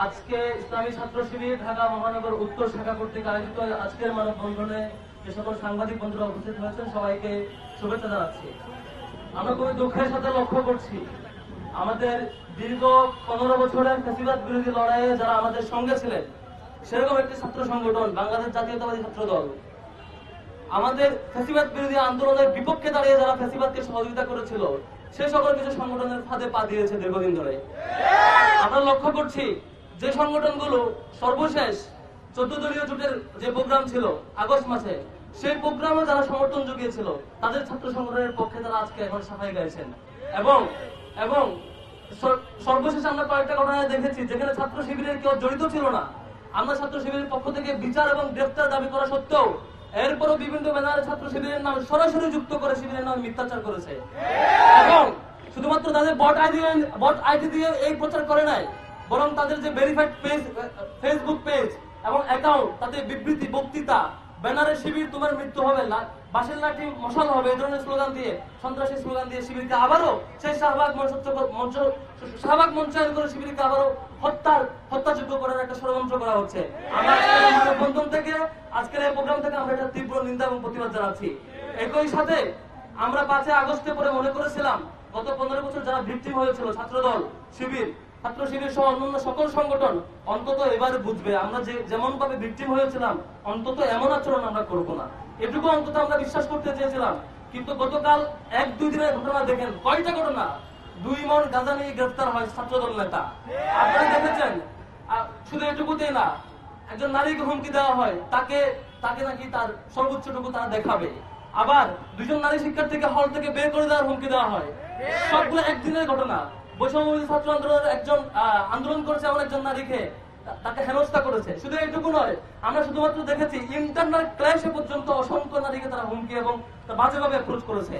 আজকে ইসলামী ছাত্র শিবির ঢাকা মহানগর উত্তর শাখা কর্তৃক আয়োজিত আজকের মানববন্ধনে যে সকল সাংবাদিক বন্ধুরা উপস্থিত হয়েছেন সবাইকে শুভেচ্ছা জানাচ্ছি। আমরা খুবই দুঃখের সাথে লক্ষ্য করছি আমাদের দীর্ঘ 15 বছরের ফ্যাসিবাদ বিরোধী লড়াইয়ে যারা আমাদের সঙ্গে ছিলেন সেরকম একটি ছাত্র সংগঠন বাংলাদেশ জাতীয়তাবাদী ছাত্র দল আমাদের ফ্যাসিবাদ বিরোধী আন্দোলনের বিপক্ষে দাঁড়িয়ে যারা ফ্যাসিবাদকে সহযোগিতা করেছিল সে সকল কিছু সংগঠনের ফাঁদে পা দিয়েছে দীর্ঘদিন ধরে। আমরা লক্ষ্য করছি যে সংগঠনগুলো সর্বশেষ 14 দলীয় জোটের যে প্রোগ্রাম ছিল আগস্ট মাসে সেই প্রোগ্রামে যারা সমর্থন জুগিয়েছিল তাদের ছাত্র সংগঠনের পক্ষে তারা আজকে এখন সাফাই গাইছেন এবং এবং সর্বশেষ আমরা কয়েকটা ঘটনা দেখেছি যেখানে ছাত্র শিবিরের কেউ জড়িত ছিল না। আমরা ছাত্র শিবিরের পক্ষ থেকে বিচার এবং গ্রেফতার দাবি করা সত্ত্বেও এরপরও বিভিন্ন ব্যানারে ছাত্র শিবিরের নাম সরাসরি যুক্ত করে শিবিরের নামে মিথ্যাচার করেছে এবং শুধুমাত্র তাদের বট আইডি দিয়ে এই প্রচার করে নাই, বরং তাদের যে ভেরিফাইড পেজ ফেসবুক পেজ এবং অ্যাকাউন্ট তাতে বিবৃতি বক্তৃতা ব্যানারে শিবির তোমার মৃত্যু হবে না, বাঁশের লাঠি মশাল হবে এই ধরনের স্লোগান দিয়ে সন্ত্রাসী স্লোগান দিয়ে শিবিরকে আবারও সেই শাহবাগ মঞ্চায়ন করে শিবিরকে আবারও হত্যাযোগ্য করার একটা ষড়যন্ত্র করা হচ্ছে। আমরা মানববন্ধন থেকে আজকের এই প্রোগ্রাম থেকে আমরা একটা তীব্র নিন্দা এবং প্রতিবাদ জানাচ্ছি। একই সাথে আমরা 5 আগস্টে পরে মনে করেছিলাম গত 15 বছর যারা ভিকটিম হয়েছিল ছাত্রদল শিবির ছাত্র শিবির সহ অন্যান্য সকল সংগঠন অন্তত এবারে বুঝবে আমরা যেমন ভাবে ভিকটিম হয়েছিলাম অন্তত এমন আচরণ আমরা করব না, এটুকু অন্তত আমরা বিশ্বাস করতে চেয়েছিলাম। কিন্তু গতকাল 1-2 দিনের ঘটনা দেখেন, কয়টা ঘটনা, 2 মণ গাঁজা নিয়ে গ্রেফতার হয় ছাত্রদল নেতা। আপনারা দেখেছেন। শুধু এটুকুতেই না, একজন নারীকে হুমকি দেওয়া হয়, তাকে নাকি তার সর্বোচ্চটুকু তারা দেখাবে। আবার 2জন নারী শিক্ষার্থীকে হল থেকে বের করে দেওয়ার হুমকি দেওয়া হয়। সবগুলো একদিনের ঘটনা। বৈষম্যবিরোধী ছাত্র আন্দোলনের একজন আন্দোলন করেছে এমন একজন নারীকে তাকে হেনস্থা করেছে। শুধু এইটুকু নয়, আমরা শুধুমাত্র দেখেছি ইন্টারনাল ক্লাসে পর্যন্ত অসংখ্য নারীকে তারা হুমকি এবং বাজেভাবে অ্যাপ্রোচ করেছে।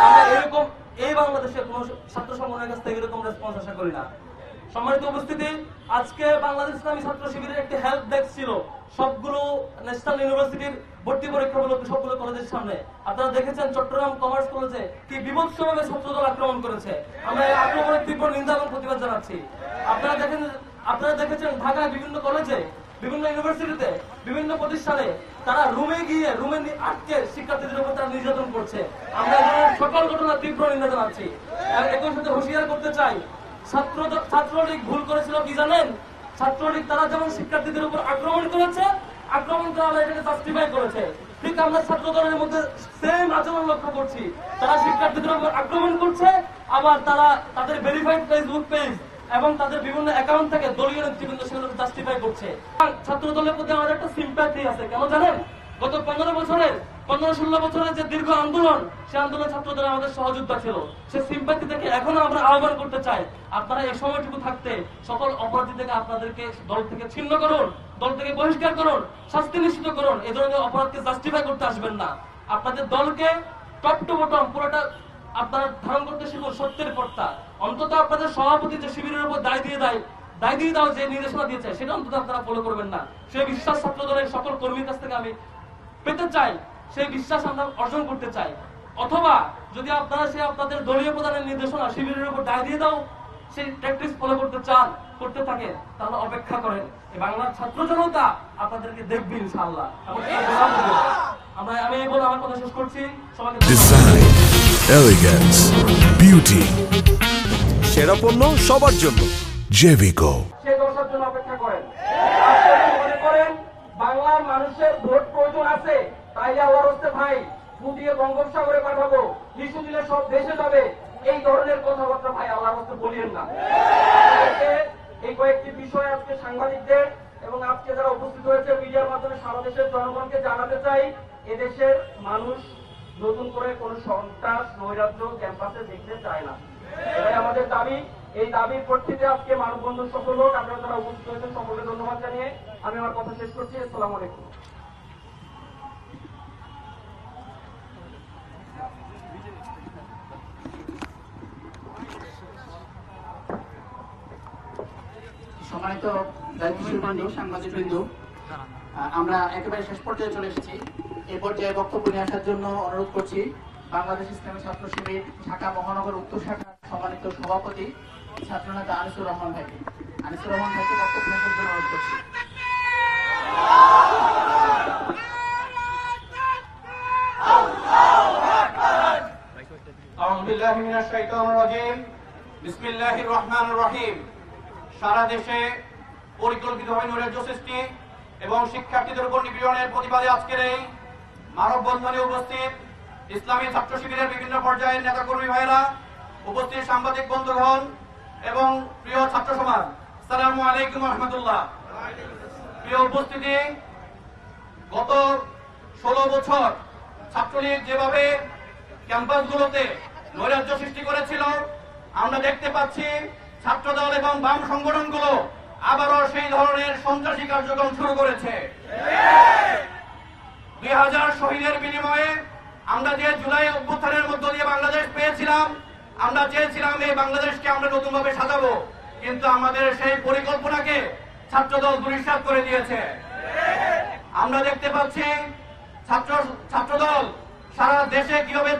আমরা এরকম এই বাংলাদেশে কোন ছাত্র সংগঠনের কাছ থেকে এরকম রেসপন্স আশা করি না। সম্মানিত উপস্থিতি, আজকে বাংলাদেশ ইসলামী ছাত্র শিবিরের একটি হেল্প ডেস্ক ছিল সবগুলো ন্যাশনাল ইউনিভার্সিটির ভর্তি পরীক্ষামূলক সবগুলো কলেজের সামনে। আপনারা দেখেছেন চট্টগ্রাম কমার্স কলেজে কি বিভৎসভাবে ছাত্রদল আক্রমণ করেছে। আমরা এই আক্রমণের তীব্র নিন্দা এবং প্রতিবাদ জানাচ্ছি। আপনারা দেখেছেন ঢাকায় বিভিন্ন কলেজে বিভিন্ন ইউনিভার্সিটিতে বিভিন্ন প্রতিষ্ঠানে তারা রুমে আটকে শিক্ষার্থীদের উপর তারা নির্যাতন করছে। আমরা সকল ঘটনা তীব্র নিন্দা জানাচ্ছি। একই সাথে হুঁশিয়ার করতে চাই, ছাত্রলীগ ভুল করেছিল কি জানেন? ছাত্রলীগ তারা যেমন শিক্ষার্থীদের উপর আক্রমণ করেছে, আক্রমণ করা এটাকে জাস্টিফাই করেছে, ঠিক আমরা ছাত্র দলের মধ্যে সেম আচরণ লক্ষ্য করছি। তারা শিক্ষার্থীদের উপর আক্রমণ করছে, আবার তারা তাদের ভেরিফাইড ফেসবুক পেজ এবং তাদের বিভিন্ন অ্যাকাউন্ট থেকে দলীয় নেতৃবৃন্দ সেগুলোকে জাস্টিফাই করছে। ছাত্র দলের প্রতি আমাদের একটা সিম্প্যাথি আছে, কেন জানেন? গত 15-16 বছরের যে দীর্ঘ আন্দোলন, সে আন্দোলন ছাত্রদের আমাদের সহযোদ্ধা ছিল। সে সিম্প্যাথি থেকে এখনো আমরা আহ্বান করতে চাই, আপনারা এই সময়টুকু থাকতে সকল অপরাধী থেকে আপনাদেরকে দল থেকে ছিন্ন করুন, দল থেকে বহিষ্কার করুন, শাস্তি নিশ্চিত করুন। এ ধরনের অপরাধকে জাস্টিফাই করতে আসবেন না। আপনাদের দলকে টপ টু বটম পুরোটা আপনারা ধারণ করতে শিখুন সত্যের পথটা। অন্তত আপনাদের সভাপতি যে শিবিরের উপর দায় দিয়ে দাও যে নির্দেশনা দিয়েছে সেটা অন্তত আপনারা ফলো করবেন না। সেই বিশ্বাস ছাত্র দলের সকল কর্মীর কাছ থেকে আমি পেতে চাই, সেই বিশ্বাস আমরা অর্জন করতে চাই। অথবা যদি আপনারা আপনাদের দলীয় প্রধানের নির্দেশনা শিবিরের উপর দায় দিয়ে দাও সেই প্র্যাকটিস ফলো করতে থাকে, তাহলে অপেক্ষা করেন, এই বাংলার ছাত্র জনতা আপনাদেরকে দেখবে ইনশাআল্লাহ। আমি বলে আমার কথা শেষ করছি। সবাইকে ডিজাইন, এলিগেন্স, বিউটি, সেরা পণ্য সবার জন্য জেভিকো। সেই দর্শার জন্য অপেক্ষা করেন। মনে করেন বাংলার মানুষের ভোট প্রয়োজন আছে, তাই আল্লাহর হস্তে ভাই ফুটিয়ে বঙ্গোপসাগরে পাঠাবো, শিশু দিলে সব দেশে যাবে, এই ধরনের কথাবার্তা ভাই আল্লাহর হস্তে বলিয়েন না। এই কয়েকটি বিষয় আজকে সাংবাদিকদের এবং আজকে যারা উপস্থিত হয়েছে মিডিয়ার মাধ্যমে সারা দেশের জনগণকে জানাতে চাই, এদেশের মানুষ নতুন করে কোন সন্ত্রাস নৈরাজ্য ক্যাম্পাসে দেখতে চায় না। এটাই আমাদের দাবি। এই দাবির প্রেক্ষিতে আজকে মানববন্ধন সফল হোক। আপনারা যারা উপস্থিত হয়েছেন সকলকে ধন্যবাদ জানিয়ে আমি আমার কথা শেষ করছি। আসসালামু আলাইকুম। সম্মানিত দায়িত্বশীল বন্ধু, সাংবাদিকবৃন্দ, আমরা একেবারে শেষ পর্যায়ে চলে এসেছি। এই পর্যায়ে বক্তব্য নিয়ে আসার জন্য অনুরোধ করছি বাংলাদেশ ইসলামী ছাত্র শিবির ঢাকা মহানগর উত্তর শাখার সম্মানিত সভাপতি ছাত্রনেতা আনিসুর রহমান ভাইকে বক্তব্য বিসমিল্লাহির রহমানির রহিম। সারা দেশে পরিকল্পিতভাবে নৈরাজ্য সৃষ্টি এবং শিক্ষার্থীদের উপর নিপীড়নের প্রতিবাদে আজকের এই মানববন্ধনে উপস্থিত ইসলামী ছাত্র শিবিরের বিভিন্ন পর্যায়ের নেতাকর্মী ভাইয়েরা, উপস্থিত সাংবাদিক বন্ধুগণ এবং প্রিয় ছাত্র সমাজ, আসসালামু আলাইকুম ওয়া রাহমাতুল্লাহ। প্রিয় উপস্থিতি, গত 16 বছর ছাত্রলীগ যেভাবে ক্যাম্পাসগুলোতে নৈরাজ্য সৃষ্টি করেছিল, আমরা দেখতে পাচ্ছি ছাত্রদল এবং বাম সংগঠনগুলো আবারও সেই ধরনের সন্ত্রাসী কার্যক্রম শুরু করেছে। 2000 শহীদের বিনিময়ে আমরা যে জুলাই অভ্যুত্থানের মধ্য দিয়ে বাংলাদেশ পেয়েছিলাম, আমরা চেয়েছিলাম এই বাংলাদেশকে আমরা নতুনভাবে সাজাবো, কিন্তু আমাদের সেই পরিকল্পনাকে ছাত্রদল দুলিশাত করে দিয়েছে। আমরা দেখতে পাচ্ছি ছাত্রদল সারা দেশে কিভাবে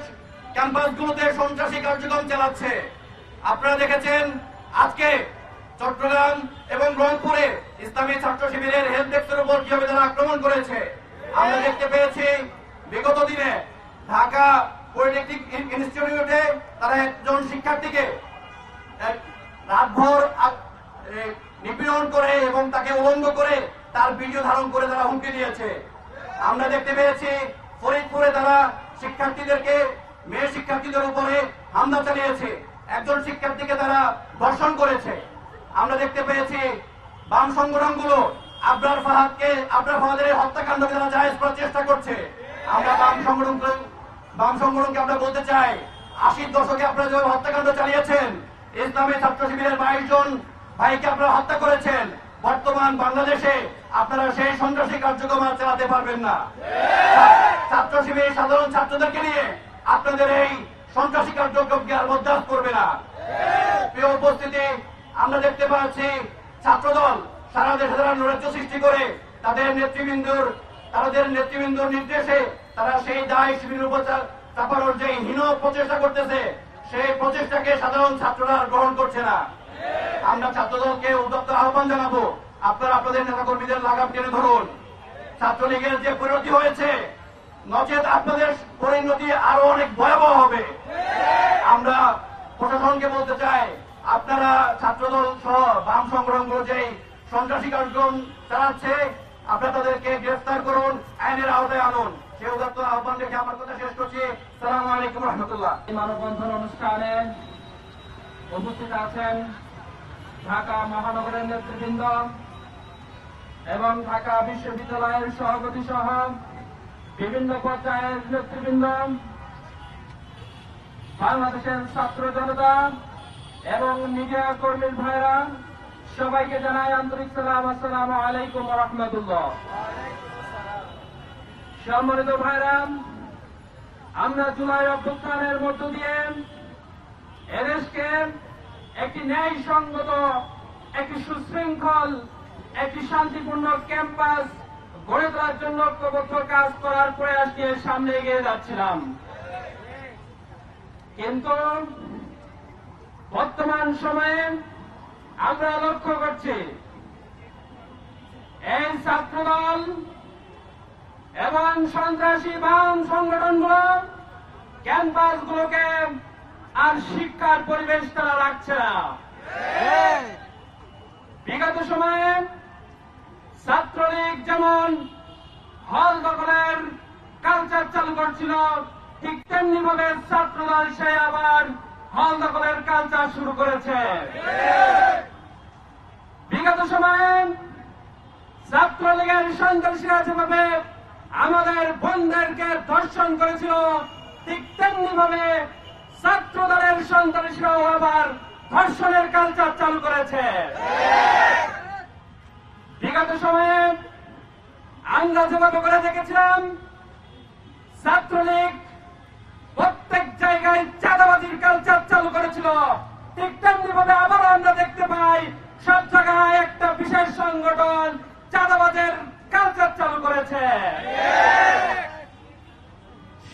ক্যাম্পাসগুলোতে সন্ত্রাসী কার্যক্রম চালাচ্ছে। আপনারা দেখেছেন আজকে চট্টগ্রাম এবং রংপুরে ইসলামী ছাত্র শিবিরের হেল্প ডেস্কের উপর কিভাবে তারা আক্রমণ করেছে। আমরা দেখতে পেয়েছি বিগত দিনে ঢাকা পলিটেকনিক ইনস্টিটিউটে তারা একজন শিক্ষার্থীকে রাতভর নিপীড়ন করে এবং তাকে উলঙ্গ করে তার ভিডিও ধারণ করে তারা হুমকি দিয়েছে। আমরা দেখতে পেয়েছি ফরিদপুরে তারা শিক্ষার্থীদেরকে, মেয়ে শিক্ষার্থীদের উপরে হামলা চালিয়েছে, একজন শিক্ষার্থীকে তারা ধর্ষণ করেছে। আমরা দেখতে পেয়েছি বাম সংগঠনগুলো আবরার ফাহাদের হত্যাকাণ্ডকে তারা জায়েজ করার চেষ্টা করছে। আমরা বাম সংগঠনকে আমরা বলতে চাই, 80 দশকে আপনারা যেভাবে হত্যাকাণ্ড চালিয়েছেন, ইসলামী ছাত্র শিবিরের 22 জন ভাইকে আপনারা হত্যা করেছেন, বর্তমান বাংলাদেশে আপনারা সেই সন্ত্রাসী কার্যক্রম আর চালাতে পারবেন না। ছাত্র শিবির সাধারণ ছাত্রদেরকে নিয়ে আপনাদের এই সন্ত্রাসী কার্যক্রমকে আর বরদাস্ত করবে না। প্রিয় উপস্থিতি, আমরা দেখতে পাচ্ছি ছাত্রদল সারা দেশে তারা নৈরাজ্য সৃষ্টি করে তাদের নেতৃবৃন্দর নির্দেশে তারা সেই দায় শিবিরের উপর চাপানোর যে হীন প্রচেষ্টা করতেছে, সেই প্রচেষ্টাকে সাধারণ ছাত্ররা গ্রহণ করছে না। আমরা ছাত্রদলকে উদ্যত আহ্বান জানাবো, আপনারা আপনাদের নেতাকর্মীদের লাগাম টেনে ধরুন। ছাত্রলীগের যে পরিণতি হয়েছে, নচেত আপনাদের পরিণতি আরো অনেক ভয়াবহ হবে। আমরা প্রশাসনকে বলতে চাই, আপনারা ছাত্রদল সহ বাম সংগঠনগুলো যে সন্ত্রাসী কার্যক্রম চালাচ্ছে, আপনারা তাদেরকে গ্রেফতার করুন, আইনের আওতায় আনুন। সেই উদাত্ত আহ্বান রেখে আমার কথা শেষ করছি। আসসালামু আলাইকুম রহমতুল্লাহ। মানববন্ধন অনুষ্ঠানে উপস্থিত আছেন ঢাকা মহানগরের নেতৃবৃন্দ এবং ঢাকা বিশ্ববিদ্যালয়ের সভাপতি সহ বিভিন্ন পর্যায়ের নেতৃবৃন্দ, বাংলাদেশের ছাত্র জনতা এবং মিডিয়া কর্মী ভাইরা, সবাইকে জানাই আন্তরিক সালাম। আসসালামু আলাইকুম ওয়া রাহমাতুল্লাহ। সম্মানিত ভাইরা, আমরা জুলাই অভ্যুত্থানের মধ্য দিয়ে এদেশকে একটি ন্যায়সঙ্গত, একটি সুশৃঙ্খল, একটি শান্তিপূর্ণ ক্যাম্পাস গড়ে তোলার জন্য ঐক্যবদ্ধ কাজ করার প্রয়াস নিয়ে সামনে এগিয়ে যাচ্ছিলাম। কিন্তু বর্তমান সময়ে আমরা লক্ষ্য করছি এই ছাত্রদল এবং সন্ত্রাসী বাম সংগঠনগুলো ক্যাম্পাসগুলোকে আর শিক্ষার পরিবেশ তারা রাখছে না। বিগত সময়ে ছাত্রলীগ যেমন হল দখলের কালচার চালু করছিল, ঠিক তেমনি ভাবে ছাত্রদল সে আবার হল দখলের কালচার শুরু করেছে। বিগত সময়ে ছাত্রলীগের সন্ত্রাসীরা যেভাবে আমাদের বোনদেরকে ধর্ষণ করেছিল, ঠিক তেমনি ভাবে ছাত্রদলের সন্ত্রাসীরাও আবার ধর্ষণের কালচার চালু করেছে। বিগত সময়ে আমরা যেভাবে করে দেখেছিলাম ছাত্রলীগ প্রত্যেক জায়গায় চাঁদাবাজির কালচার চালু করেছিল, ঠিক তেমনি ভাবে আবারও আমরা দেখতে পাই সব জায়গায় একটা বিশেষ সংগঠন চাঁদাবাজের কালচার চালু করেছে।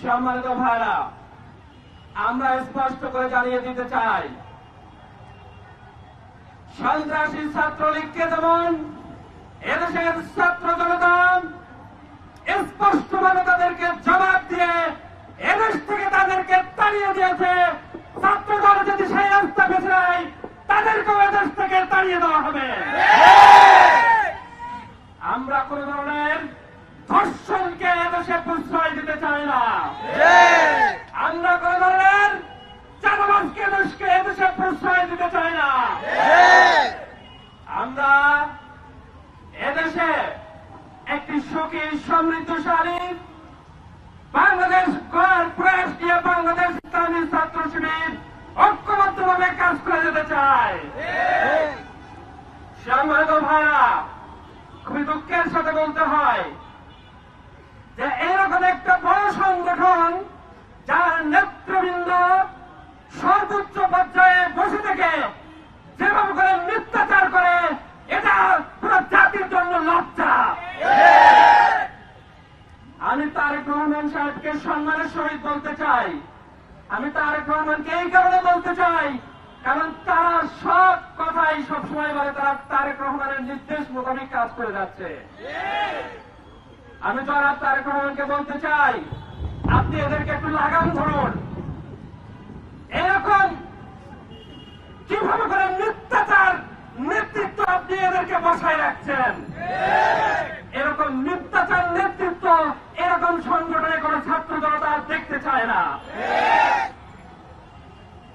সম্মানিত ভাইরা, আমরা স্পষ্ট করে জানিয়ে দিতে চাই, সন্ত্রাসী ছাত্রলীগকে যেমন এদেশের ছাত্র জনতা স্পষ্টভাবে তাদেরকে জবাব দিয়ে এদেশ থেকে তাদেরকে তাড়িয়ে দিয়েছে, ছাত্রদল যদি সেই রাস্তা বেছে নেয় তাদেরকেও এদেশ থেকে তাড়িয়ে দেওয়া হবে। আমরা কোন ধরনের ধর্ষণকে এদেশে প্রশ্রয় দিতে চাই না। আমরা কোন ধরনের চাঁদাবাজকে এদেশে প্রশ্রয় দিতে চাই না। আমরা এদেশে একটি সুখী সমৃদ্ধশালী বাংলাদেশ গড়ার প্রয়াস নিয়ে বাংলাদেশ ইসলামী ছাত্র শিবির ঐক্যবদ্ধভাবে কাজ করে যেতে চাই। সম্মানিত ভাইরা, খুবই দুঃখের সাথে বলতে হয় যে এরকম একটা বড় সংগঠন যার নেতৃবৃন্দ সর্বোচ্চ পর্যায়ে বসে থেকে যেভাবে করে মিথ্যাচার করে, এটা পুরো জাতির জন্য লজ্জা। আমি তারেক রহমান সাহেবকে সম্মানের সহিত বলতে চাই, আমি তারেক রহমানকে এই কারণে বলতে চাই কারণ তারা সব কথাই সবসময় বলে তারা তারেক রহমানের নির্দেশ মোতাবেক কাজ করে যাচ্ছে। আমি জনাব তারেক রহমানকে বলতে চাই, আপনি এদেরকে একটু লাগাম ধরুন। এরকম কিভাবে করে মিথ্যাচার নেতৃত্ব আপনি এদেরকে বসায় রাখছেন? এরকম মিথ্যাচার নেতৃত্ব এরকম সংগঠনে কোন ছাত্র জনতা দেখতে চায় না।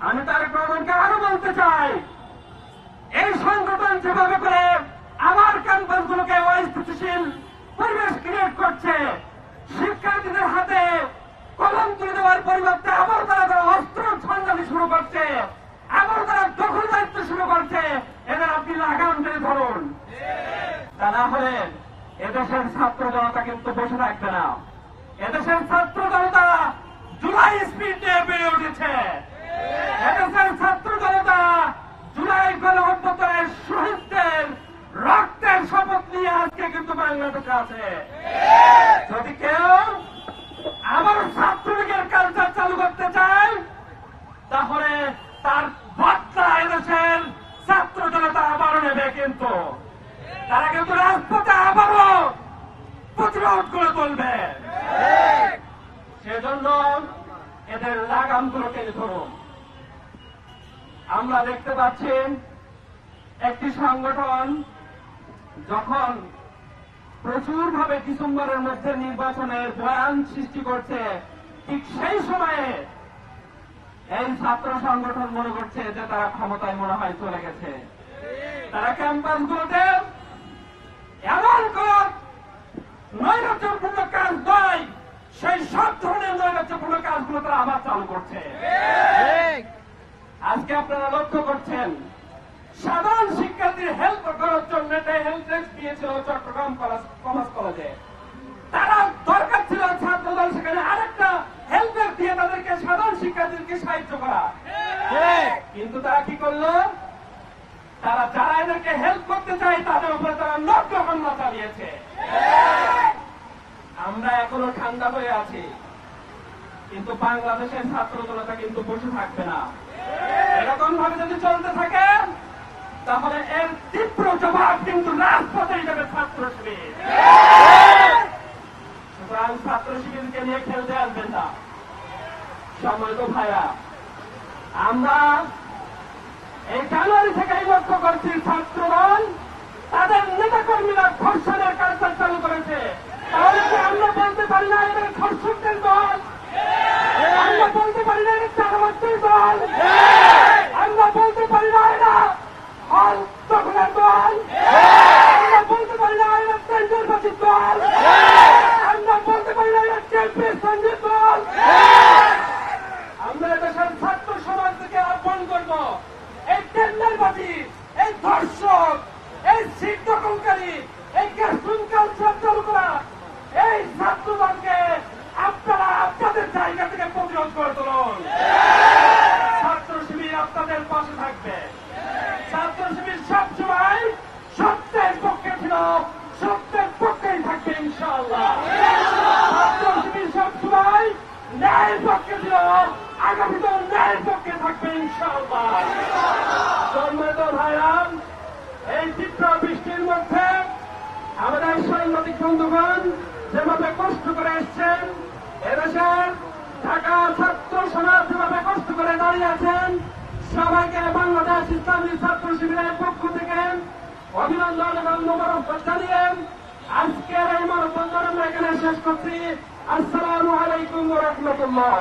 আমি তারেক রহমানকে আরো বলতে চাই, এই সংগঠন যেভাবে করে আমার ক্যাম্পাসগুলোকে অস্থিতিশীল পরিবেশ ক্রিয়েট করছে, শিক্ষার্থীদের হাতে কলম তুলে দেওয়ার পরিবর্তে আবার তারা অস্ত্র সন্ধানী শুরু করছে, আবার তারা দখল দায়িত্ব শুরু করছে, এদের আপনি লাগাম টেনে ধরুন। তা না হলে এদেশের ছাত্র জনতা কিন্তু বসে থাকবে না। এদেশের ছাত্র জনতা জুলাই স্পিড নিয়ে বেড়ে উঠেছে। এদেশের ছাত্র জনতা জুলাই গণঅভ্যুত্থানের শহীদদের রক্তের শপথ নিয়ে আজকে কিন্তু বাংলাদেশে আছে। যদি কেউ আবার ছাত্রলীগের কালচার চালু করতে চায় তাহলে তার বদলা এদেশের ছাত্র জনতা আবারও নেবে, কিন্তু তারা কিন্তু রাজপথে আবারও প্রতিরোধ করে তুলবে। সেজন্য এদের লাগামগুলো টেনে ধরুন। আমরা দেখতে পাচ্ছি একটি সংগঠন যখন প্রচুরভাবে ডিসেম্বরের মধ্যে নির্বাচনের বয়ান সৃষ্টি করছে, ঠিক সেই সময়ে এই ছাত্র সংগঠন মনে করছে যে তারা ক্ষমতায় মনে হয় চলে গেছে। তারা ক্যাম্পাসগুলোতে এমন কোন নৈরাজ্যপূর্ণ কাজ নয়, সেই সব ধরনের নৈরাজ্যপূর্ণ কাজগুলো তারা আবার চালু করছে। আজকে আপনারা লক্ষ্য করছেন সাধারণ শিক্ষার্থীর হেল্প করার জন্য একটা হেল্প ডেস্ক দিয়েছিল চট্টগ্রাম কমার্স কলেজে। তারা দরকার ছিল ছাত্রদল সেখানে আরেকটা হেল্প ডেস্ক দিয়ে তাদেরকে সাধারণ শিক্ষার্থীদেরকে সাহায্য করা, কিন্তু তারা কি করলো? তারা যারা এদেরকে হেল্প করতে চায় তাদের উপরে তারা নগ্ন হামলা চালিয়েছে। আমরা এখনো ঠান্ডা হয়ে আছি, কিন্তু বাংলাদেশের ছাত্র জনতা কিন্তু বসে থাকবে না। এরকম ভাবে যদি চলতে থাকে তাহলে এর তীব্র জবাব কিন্তু রাজপথে হিসেবে ছাত্র শিবির। সুতরাং ছাত্র শিবিরকে নিয়ে খেলতে আসবেন না। সম্মানিত ভাইরা, আমরা এই জানুয়ারি থেকেই লক্ষ্য করছি ছাত্রদল তাদের নেতা কর্মীরা ধর্ষণের কালচার চালু করেছে। তাহলে কি আমরা বলতে পারি না এদের ধর্ষকদের দল? আমরা বলতে পারি না এদের চাঁদাবাজদের দল? আমরা বলতে পারি না এরা হল দখলের দল? আমরা বলতে পারি না এরা টেন্ডারবাজির দল? আমরা বলতে পারি না এরা ক্যাম্পের সঙ্গে দল? আমরা দেশের ছাত্র সমাজ থেকে আহ্বান করব, এই টেন্ডারবাজি, এই ধর্ষক, এই সিট দখলকারী, এই ক্যাশরুম কালচার চালু করা এই ছাত্রদলকে আপনারা আপনাদের জায়গা থেকে প্রতিরোধ করে তুলুন। ছাত্র শিবির আপনাদের পাশে থাকবে। ছাত্র শিবির সবসময় সত্যের পক্ষে ছিল, সত্যের পক্ষেই থাকবে ইনশাআল্লাহ। ছাত্র শিবির সবসময় ন্যায়ের পক্ষে ছিল, আগামীতেও ন্যায়ের পক্ষে থাকবে ইনশাআল্লাহ। সম্মানিত ভাইরা, এই তীব্র বৃষ্টির মধ্যে আমাদের সাংবাদিক বন্ধুগণ যেভাবে কষ্ট করে এসছেন, এদেশের ঢাকা ছাত্র সমাজ যেভাবে কষ্ট করে দাঁড়িয়ে আছে, সবাইকে বাংলাদেশ ইসলামী ছাত্র শিবিরের পক্ষ থেকে অভিনন্দন এবং মোবারকবাদ জানিয়ে আজকের এই মানববন্ধন আমরা এখানে শেষ করছি। আসসালামু আলাইকুম ওয়া রাহমাতুল্লাহ।